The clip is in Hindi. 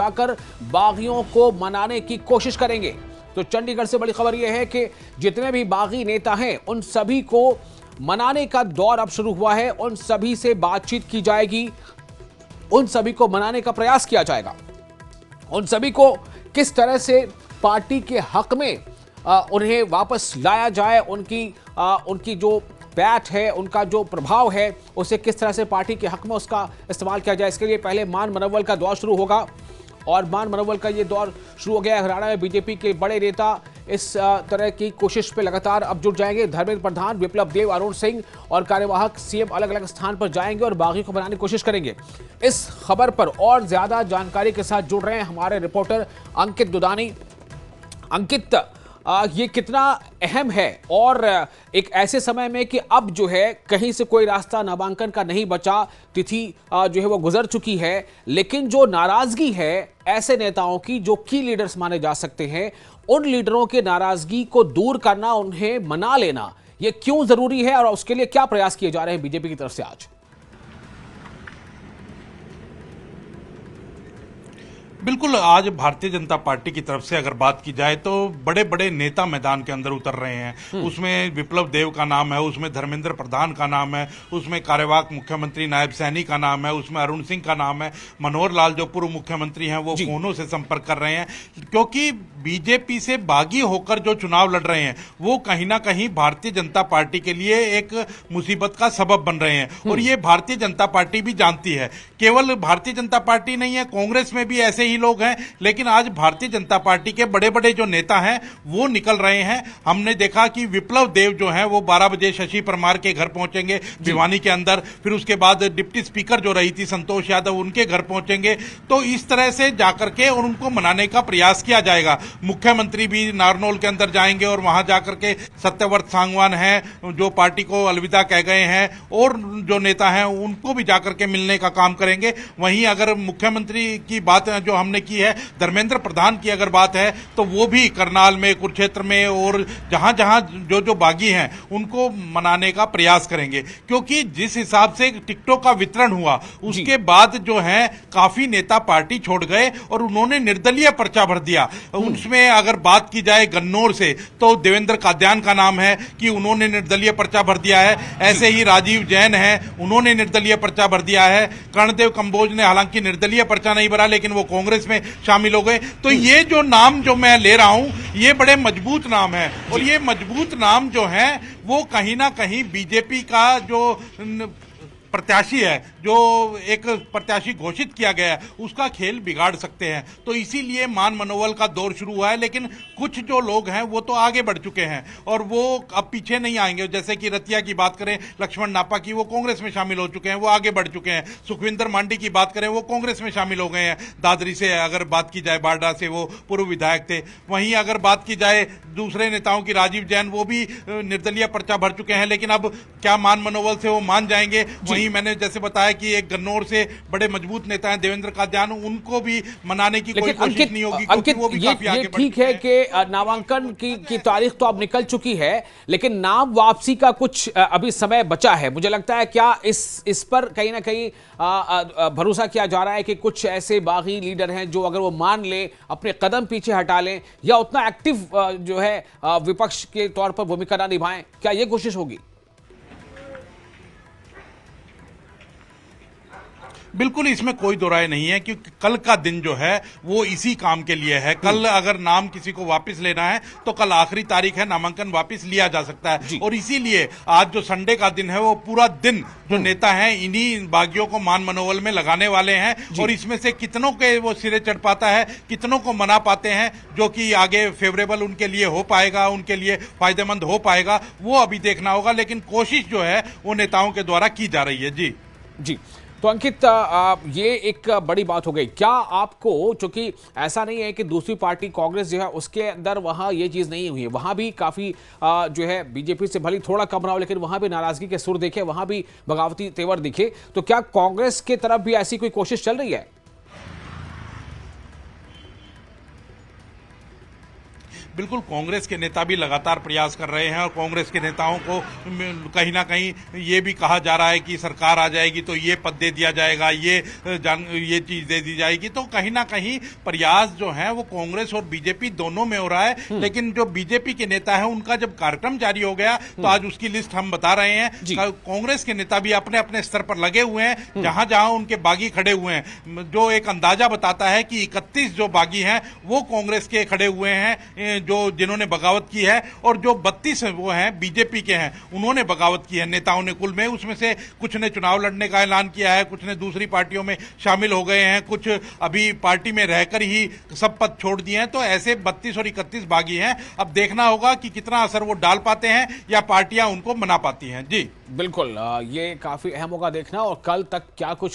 जाकर बागियों को मनाने की कोशिश करेंगे। तो चंडीगढ़ से बड़ी खबर यह है कि जितने भी बागी नेता हैं उन सभी को मनाने का दौर अब शुरू हुआ है। उन सभी से बातचीत की जाएगी, उन सभी को मनाने का प्रयास किया जाएगा। उन सभी को किस तरह से पार्टी के हक में उन्हें वापस लाया जाए, उनकी जो बैठ है, उनका जो प्रभाव है, उसे किस तरह से पार्टी के हक में उसका इस्तेमाल किया जाए, इसके लिए पहले मान मनोबल का दौर शुरू होगा। और मान मनोबल का ये दौर शुरू हो गया है। हरियाणा में बीजेपी के बड़े नेता इस तरह की कोशिश पे लगातार अब जुट जाएंगे। धर्मेंद्र प्रधान, विप्लव देव, अरुण सिंह और कार्यवाहक सीएम अलग अलग स्थान पर जाएंगे और बागी को बनाने की कोशिश करेंगे। इस खबर पर और ज्यादा जानकारी के साथ जुड़ रहे हैं हमारे रिपोर्टर अंकित दुदानी। अंकित, ये कितना अहम है और एक ऐसे समय में कि अब जो है कहीं से कोई रास्ता नामांकन का नहीं बचा, तिथि जो है वो गुजर चुकी है, लेकिन जो नाराजगी है ऐसे नेताओं की जो की लीडर्स माने जा सकते हैं, उन लीडरों के नाराजगी को दूर करना, उन्हें मना लेना, ये क्यों जरूरी है और उसके लिए क्या प्रयास किए जा रहे हैं बीजेपी की तरफ से आज? बिल्कुल, आज भारतीय जनता पार्टी की तरफ से अगर बात की जाए तो बड़े बड़े नेता मैदान के अंदर उतर रहे हैं। उसमें विप्लव देव का नाम है, उसमें धर्मेंद्र प्रधान का नाम है, उसमें कार्यवाहक मुख्यमंत्री नायब सैनी का नाम है, उसमें अरुण सिंह का नाम है, मनोहर लाल जो पूर्व मुख्यमंत्री हैं वो फोनों से संपर्क कर रहे हैं, क्योंकि बीजेपी से बागी होकर जो चुनाव लड़ रहे हैं वो कहीं ना कहीं भारतीय जनता पार्टी के लिए एक मुसीबत का सबब बन रहे हैं। और ये भारतीय जनता पार्टी भी जानती है। केवल भारतीय जनता पार्टी नहीं है, कांग्रेस में भी ऐसे ही लोग हैं, लेकिन आज भारतीय जनता पार्टी के बड़े बड़े जो नेता हैं वो निकल रहे हैं। हमने देखा कि विप्लव देव जो हैं वो 12 बजे शशि परमार के घर पहुंचेंगे भिवानी के अंदर, फिर उसके बाद डिप्टी स्पीकर जो रही थी संतोष यादव, उनके घर पहुंचेंगे। तो इस तरह से जाकर के और उनको मनाने का प्रयास किया जाएगा। मुख्यमंत्री भी नारनौल के अंदर जाएंगे और वहां जाकर के सत्यव्रत सांगवान हैं जो पार्टी को अलविदा कह गए हैं, और जो नेता हैं उनको भी जाकर के मिलने का काम करेंगे। वहीं अगर मुख्यमंत्री की बात जो हमने की है, धर्मेंद्र प्रधान की अगर बात है तो वो भी करनाल में, कुरुक्षेत्र में और जहां जहां जो जो बागी हैं उनको मनाने का प्रयास करेंगे। क्योंकि जिस हिसाब से टिकटों का वितरण हुआ उसके बाद जो है काफी नेता पार्टी छोड़ गए और उन्होंने निर्दलीय पर्चा भर दिया। उसमें अगर बात की जाए गन्नौर से तो देवेंद्र काद्यान का नाम है कि उन्होंने निर्दलीय पर्चा भर दिया है। ऐसे ही राजीव जैन है, उन्होंने निर्दलीय पर्चा भर दिया है। कर्णदेव कंबोज ने हालांकि निर्दलीय पर्चा नहीं भरा, लेकिन वो कांग्रेस में शामिल हो गए। तो ये जो नाम जो मैं ले रहा हूं ये बड़े मजबूत नाम है, और ये मजबूत नाम जो है वो कहीं ना कहीं बीजेपी का जो प्रत्याशी है, जो एक प्रत्याशी घोषित किया गया है, उसका खेल बिगाड़ सकते हैं। तो इसीलिए मान मनोबल का दौर शुरू हुआ है। लेकिन कुछ जो लोग हैं वो तो आगे बढ़ चुके हैं और वो अब पीछे नहीं आएंगे। जैसे कि रतिया की बात करें, लक्ष्मण नापा की, वो कांग्रेस में शामिल हो चुके हैं, वो आगे बढ़ चुके हैं। सुखविंदर मांडी की बात करें, वो कांग्रेस में शामिल हो गए हैं। दादरी से अगर बात की जाए, बारडा से वो पूर्व विधायक थे। वहीं अगर बात की जाए दूसरे नेताओं की, राजीव जैन, वो भी निर्दलीय पर्चा भर चुके हैं। लेकिन अब क्या मान मनोबल से वो मान जाएंगे? वहीं मैंने जैसे बताया कि एक गन्नौर से बड़े मजबूत नेता हैं देवेंद्र काद्यान, उनको भी मनाने की कोई कोशिश नहीं होगी, क्योंकि वो भी काफी आगे बढ़ ठीक है कि नामांकन की तारीख तो अब निकल चुकी है, लेकिन नाम वापसी का कुछ अभी समय बचा है। मुझे लगता है क्या इस पर कहीं ना कहीं भरोसा किया जा रहा है कि कुछ ऐसे बागी लीडर हैं जो अगर वो मान ले, अपने कदम पीछे हटा लें या उतना एक्टिव जो है विपक्ष के तौर पर भूमिका ना निभाएं, क्या ये कोशिश होगी? बिल्कुल, इसमें कोई दो राय नहीं है, क्योंकि कल का दिन जो है वो इसी काम के लिए है। कल अगर नाम किसी को वापस लेना है तो कल आखिरी तारीख है, नामांकन वापस लिया जा सकता है। और इसीलिए आज जो संडे का दिन है वो पूरा दिन जो नेता हैं इन्हीं बागियों को मान मनोबल में लगाने वाले हैं। और इसमें से कितनों के वो सिरे चढ़ पाता है, कितनों को मना पाते हैं, जो कि आगे फेवरेबल उनके लिए हो पाएगा, उनके लिए फायदेमंद हो पाएगा, वो अभी देखना होगा। लेकिन कोशिश जो है वो नेताओं के द्वारा की जा रही है। जी। तो अंकित, ये एक बड़ी बात हो गई। क्या आपको, चूंकि ऐसा नहीं है कि दूसरी पार्टी कांग्रेस जो है उसके अंदर वहां ये चीज नहीं हुई है, वहां भी काफी जो है बीजेपी से भली थोड़ा कम रहा हो, लेकिन वहां भी नाराजगी के सुर देखे, वहां भी बगावती तेवर दिखे, तो क्या कांग्रेस की तरफ भी ऐसी कोई कोशिश चल रही है? बिल्कुल कांग्रेस के नेता भी लगातार प्रयास कर रहे हैं और कांग्रेस के नेताओं को कहीं ना कहीं ये भी कहा जा रहा है कि सरकार आ जाएगी तो ये पद दे दिया जाएगा, ये चीज दे दी जाएगी। तो कहीं ना कहीं प्रयास जो है वो कांग्रेस और बीजेपी दोनों में हो रहा है। लेकिन जो बीजेपी के नेता है उनका जब कार्यक्रम जारी हो गया तो आज उसकी लिस्ट हम बता रहे हैं। कांग्रेस के नेता भी अपने अपने स्तर पर लगे हुए हैं, जहां जहां उनके बागी खड़े हुए हैं, जो एक अंदाजा बताता है कि 31 जो बागी हैं वो कांग्रेस के खड़े हुए हैं, जो जिन्होंने बगावत की है, और जो 32 वो हैं बीजेपी के हैं, उन्होंने बगावत की है नेताओं ने कुल में। उसमें से कुछ ने चुनाव लड़ने का ऐलान किया है, कुछ ने दूसरी पार्टियों में शामिल हो गए हैं, कुछ अभी पार्टी में रहकर ही सब पद छोड़ दिए हैं। तो ऐसे 32 और 31 बागी हैं। अब देखना होगा कि कितना असर वो डाल पाते हैं या पार्टियां उनको मना पाती हैं। जी बिल्कुल, ये काफी अहम होगा देखना, और कल तक क्या कुछ